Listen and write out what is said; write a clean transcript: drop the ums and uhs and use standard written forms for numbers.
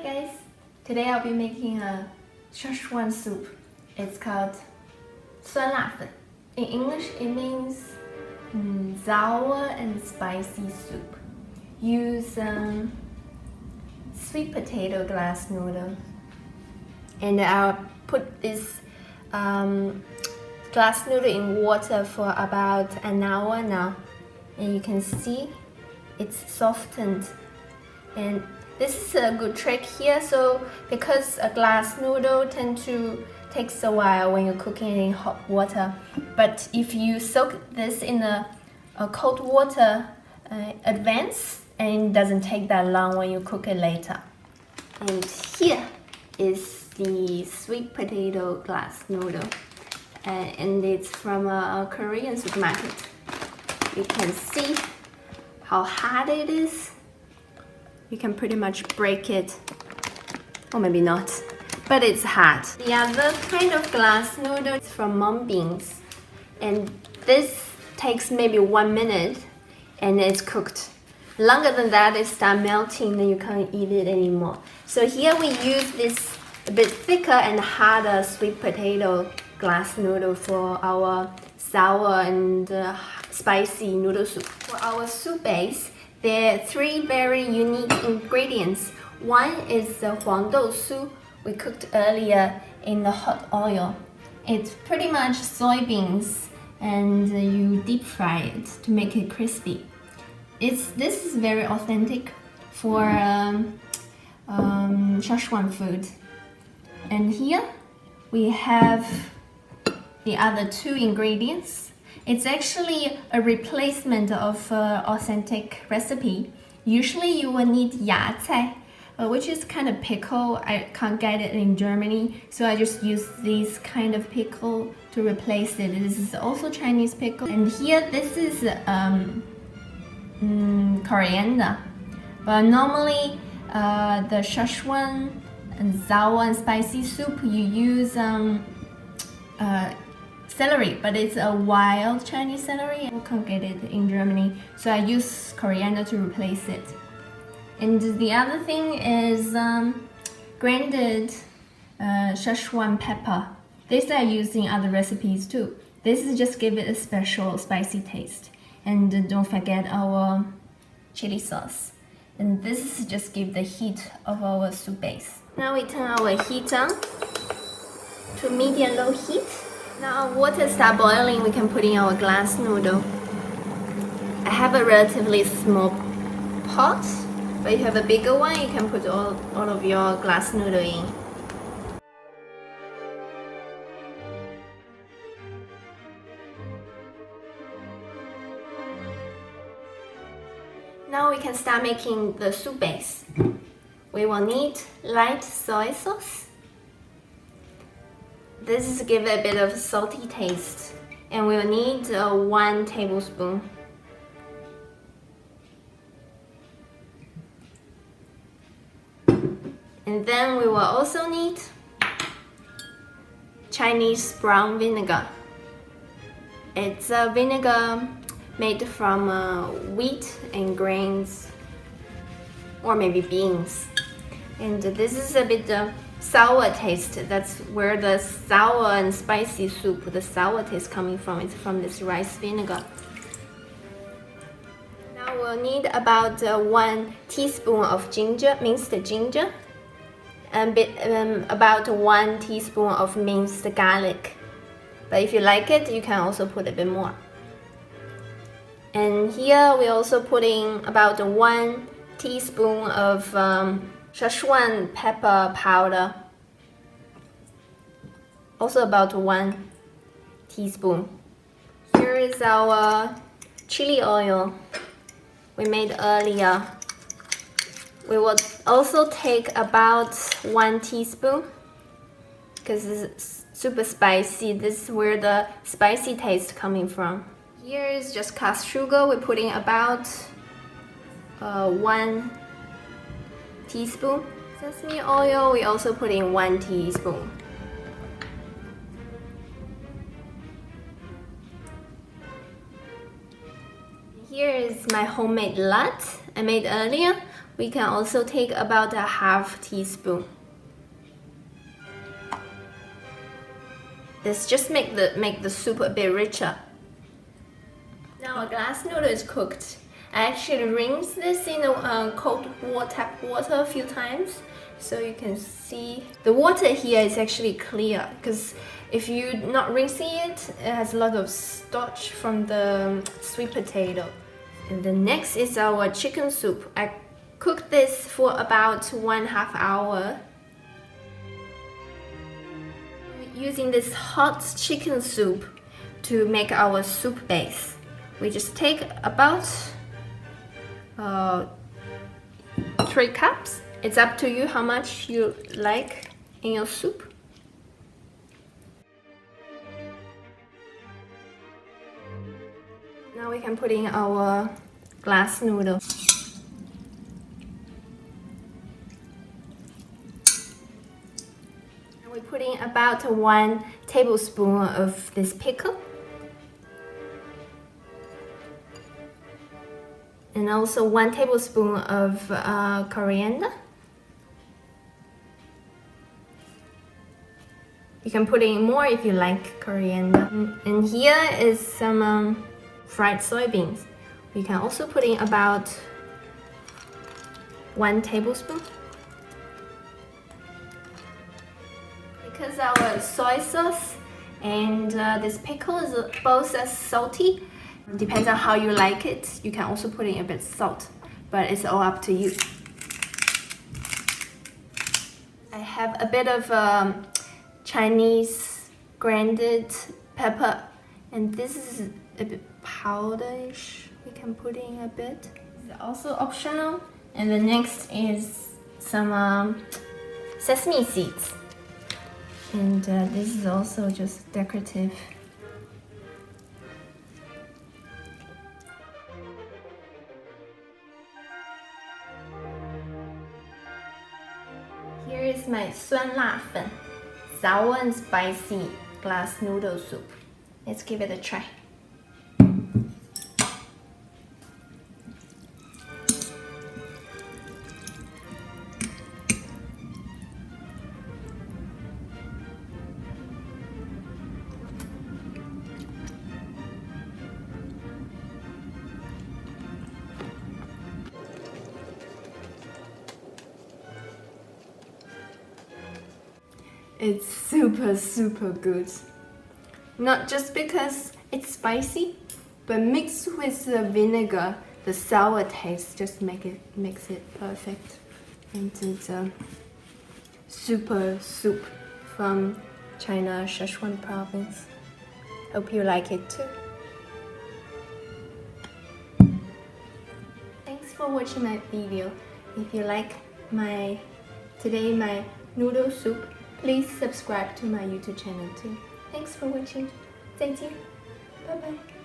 guys! Today I'll be making a Szechuan soup. It's called 酸辣粉. In English it means sour and spicy soup. Use sweet potato glass noodle. And I'll put this glass noodle in water for about an hour now. And you can see it's softened. And this is a good trick here, so because a glass noodle tends to takes a while when you're cooking it in hot water, but if you soak this in a cold water advance, and it doesn't take that long when you cook it later. And here is the sweet potato glass noodle, and it's from a Korean supermarket. You can see how hard it is. You can pretty much break it, or maybe not, but it's hard. The other kind of glass noodle is from mung beans, and this takes maybe 1 minute and it's cooked. Longer than that, it starts melting and you can't eat it anymore. So here we use this a bit thicker and harder sweet potato glass noodle for our sour and spicy noodle soup. For our soup base, there are 3 very unique ingredients. One is the huangdou soup we cooked earlier in the hot oil. It's pretty much soybeans and you deep fry it to make it crispy. This is very authentic for Szechuan food. And here we have the other 2 ingredients. It's actually a replacement of authentic recipe. Usually you will need yacai, which is kind of pickle. I can't get it in Germany, so I just use this kind of pickle to replace it. This is also Chinese pickle. And here this is coriander. But normally the Szechuan and sour and spicy soup, you use celery, but it's a wild Chinese celery. You can't get it in Germany, so I use coriander to replace it. And the other thing is grounded Szechuan pepper. This I use in other recipes too. This is just give it a special spicy taste. And don't forget our chili sauce. And this is just give the heat of our soup base. Now we turn our heat on to medium-low heat. Now our water starts boiling, we can put in our glass noodle. I have a relatively small pot, but if you have a bigger one, you can put all of your glass noodle in. Now we can start making the soup base. We will need light soy sauce. This is give it a bit of salty taste, and we'll need 1 tablespoon. And then we will also need Chinese brown vinegar. It's a vinegar made from wheat and grains, or maybe beans. And this is a bit sour taste. That's where the sour and spicy soup, the sour taste coming from. It's from this rice vinegar. Now we'll need about 1 teaspoon of ginger, minced ginger, and about 1 teaspoon of minced garlic. But if you like it, you can also put a bit more. And here we also put in about 1 teaspoon of Szechuan pepper powder. Also about 1 teaspoon. Here is our chili oil we made earlier. We will also take about 1 teaspoon because it's super spicy. This is where the spicy taste coming from. Here is just cast sugar. We're putting about 1 teaspoon. Sesame oil, we also put in 1 teaspoon. Here is my homemade lard I made earlier. we can also take about a half teaspoon. This just make the soup a bit richer. Now our glass noodle is cooked. I actually rinse this in cold tap water a few times, so you can see the water here is actually clear, because if you're not rinsing it, it has a lot of starch from the sweet potato. And the next is our chicken soup. I cooked this for about 1.5 hours. Using this hot chicken soup to make our soup base. We just take about 3 cups. It's up to you how much you like in your soup. Now we can put in our glass noodle. And we put in about 1 tablespoon of this pickle. And also 1 tablespoon of coriander. You can put in more if you like coriander. And here is some fried soybeans. You can also put in about 1 tablespoon. Because our soy sauce and this pickle is both as salty, depends on how you like it. You can also put in a bit of salt, but it's all up to you. I have a bit of Chinese grounded pepper, and this is a bit powderish. We can put in a bit. It's also optional. And the next is some sesame seeds, and this is also just decorative. Here is my 酸辣粉, sour and spicy glass noodle soup. Let's give it a try. It's super good. Not just because it's spicy, but mixed with the vinegar, the sour taste just makes it perfect. And it's a super soup from China, Szechuan province. Hope you like it too. Thanks for watching my video. If you like my noodle soup, please subscribe to my YouTube channel too. Thanks for watching. 再见，拜拜。